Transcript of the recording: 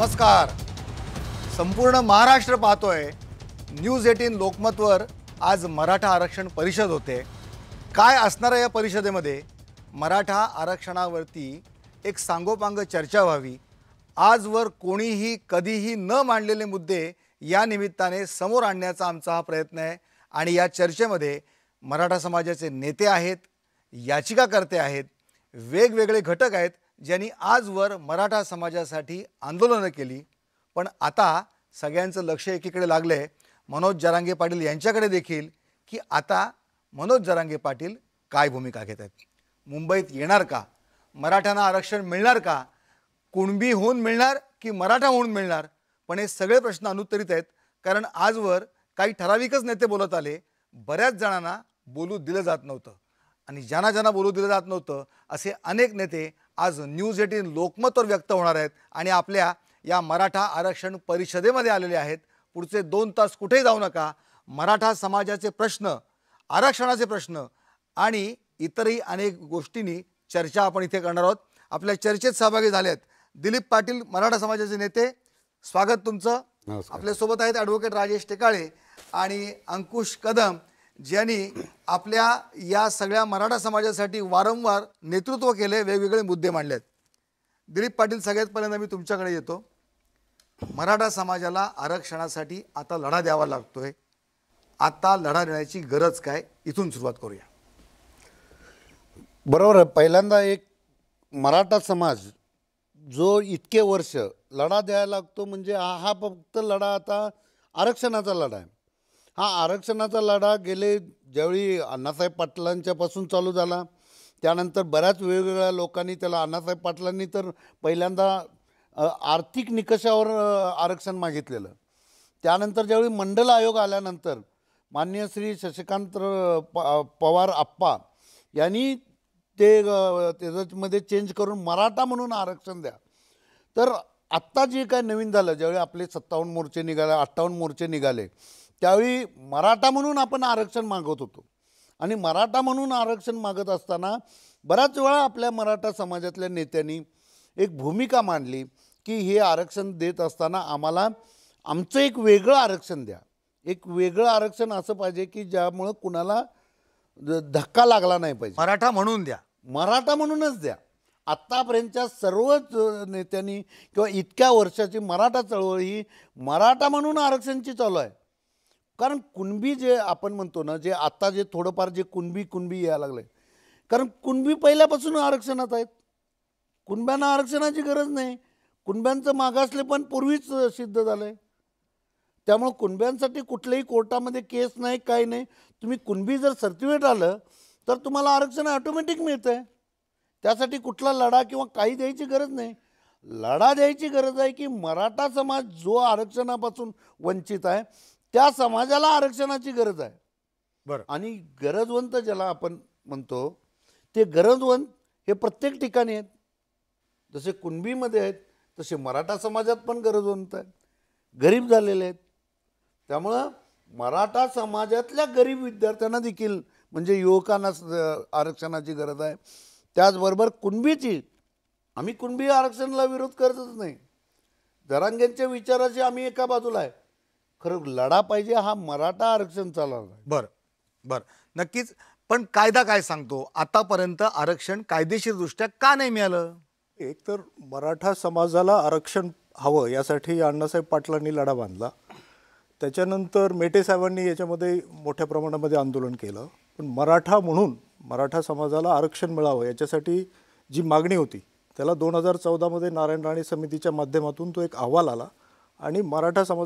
नमस्कार. संपूर्ण महाराष्ट्र पाहतोय न्यूज 18 लोकमतवर आज मराठा आरक्षण परिषद होते. काय असणार या परिषदेमध्ये मराठा आरक्षणावरती एक सांगोपांग चर्चा व्हावी. आजवर कोणीही कधीही न मांडलेले मुद्दे या निमित्ताने समोर आणण्याचा आमचा हा प्रयत्न आहे. आणि या चर्चेमध्ये मराठा समाजाचे नेते आहेत, याचिकाकर्ते आहेत, वेगवेगळे घटक आहेत ज्यांनी आजवर मराठा समाजासाठी आंदोलनं केली. पण आता सगळ्यांचं लक्ष एकीकडे लागलं आहे मनोज जरांगे पाटील यांच्याकडे देखील, की आता मनोज जरांगे पाटील काय भूमिका घेत आहेत. मुंबईत येणार का, मराठ्यांना आरक्षण मिळणार का, कुणबी होऊन मिळणार की मराठा होऊन मिळणार. पण हे सगळे प्रश्न अनुत्तरित आहेत, कारण आजवर काही ठराविकच नेते बोलत आले. बऱ्याच जणांना बोलू दिलं जात नव्हतं. आणि ज्यांना ज्यांना बोलू दिलं जात नव्हतं असे अनेक नेते आज न्यूज 18 लोकमतवर व्यक्त होणार आहेत आणि आपल्या या मराठा आरक्षण परिषदेमध्ये आलेले आहेत. पुढचे 2 तास कुठेही जाऊ नका. मराठा समाजाचे प्रश्न, आरक्षणाचे प्रश्न आणि इतरही अनेक गोष्टींनी चर्चा आपण इथे करणार आहोत. आपल्या चर्चेत सहभागी झाले आहेत दिलीप पाटील, मराठा समाजाचे नेते. स्वागत तुमचं. आपल्यासोबत आहेत ॲडव्होकेट राजेश टेकाळे आणि अंकुश कदम, ज्यांनी आपल्या या सगळ्या मराठा समाजासाठी वारंवार नेतृत्व केले, वेगवेगळे मुद्दे मांडलेत. दिलीप पाटील, सगळ्यात पहिल्यांदा मी तुमच्याकडे येतो. मराठा समाजाला आरक्षणासाठी आता लढा द्यावा लागतोय. आता लढा देण्याची गरज काय, इथून सुरुवात करूया. बरोबर आहे. पहिल्यांदा एक मराठा समाज जो इतके वर्ष लढा द्यायला लागतो, म्हणजे हा फक्त लढा आता आरक्षणाचा लढा आहे. हा आरक्षणाचा लढा गेले ज्यावेळी अण्णासाहेब पाटलांच्यापासून चालू झाला, त्यानंतर बऱ्याच वेगवेगळ्या लोकांनी त्याला, अण्णासाहेब पाटलांनी तर पहिल्यांदा आर्थिक निकषावर आरक्षण मागितलेलं. त्यानंतर ज्यावेळी मंडल आयोग आल्यानंतर माननीय श्री शशिकांत पवार आप्पा यांनी ते त्याच्यामध्ये चेंज करून मराठा म्हणून आरक्षण द्या. तर आत्ता जे काय नवीन झालं, ज्यावेळी आपले 57 मोर्चे निघाले, 58 मोर्चे निघाले, त्यावेळी मराठा म्हणून आपण आरक्षण मागत होतो. आणि मराठा म्हणून आरक्षण मागत असताना बऱ्याच वेळा आपल्या मराठा समाजातल्या नेत्यांनी एक भूमिका मांडली की हे आरक्षण देत असताना आम्हाला आमचं एक वेगळं आरक्षण द्या. एक वेगळं आरक्षण असं पाहिजे की ज्यामुळं कुणाला धक्का लागला नाही पाहिजे. मराठा म्हणून द्या, मराठा म्हणूनच द्या. आत्तापर्यंतच्या सर्वच नेत्यांनी किंवा इतक्या वर्षाची मराठा चळवळ ही मराठा म्हणून आरक्षणची चालू आहे. कारण कुणबी जे आपण म्हणतो ना, जे आता जे थोडंफार जे कुणबी यायला लागलं आहे, कारण कुणबी पहिल्यापासून आरक्षणात आहेत. कुणब्यांना आरक्षणाची गरज नाही. कुणब्यांचं मागासले पण पूर्वीच सिद्ध झालं आहे. त्यामुळं कुणब्यांसाठी कुठल्याही कोर्टामध्ये केस नाही, काही नाही. तुम्ही कुणबी जर सर्टिफिकेट आलं तर तुम्हाला आरक्षण ऑटोमॅटिक मिळतं आहे. त्यासाठी कुठला लढा किंवा काही द्यायची गरज नाही. लढा द्यायची गरज आहे की मराठा समाज जो आरक्षणापासून वंचित आहे त्या समाजाला आरक्षणाची गरज आहे. बरं. आणि गरजवंत ज्याला आपण म्हणतो ते गरजवंत हे प्रत्येक ठिकाणी आहेत. जसे कुणबीमध्ये आहेत तसे मराठा समाजात पण गरजवंत आहेत, गरीब झालेले आहेत. त्यामुळं मराठा समाजातल्या गरीब विद्यार्थ्यांना देखील, म्हणजे युवकांना आरक्षणाची गरज आहे. त्याचबरोबर कुणबीची, आम्ही कुणबी आरक्षणाला विरोध करतच नाही. जरांगेंच्या विचाराची आम्ही एका बाजूला आहे. खरं लढा पाहिजे हा मराठा आरक्षण चालवला. बरं, नक्कीच. पण कायदा काय सांगतो, आतापर्यंत आरक्षण कायदेशीरदृष्ट्या का नाही मिळालं? एक तर मराठा समाजाला आरक्षण हवं यासाठी अण्णासाहेब पाटलांनी लढा बांधला. त्याच्यानंतर मेटे साहेबांनी याच्यामध्ये मोठ्या प्रमाणामध्ये आंदोलन केलं. पण मराठा म्हणून मराठा समाजाला आरक्षण मिळावं याच्यासाठी जी मागणी होती त्याला 2014मध्ये नारायण राणे समितीच्या माध्यमातून तो एक अहवाल आला आणि मराठा समाज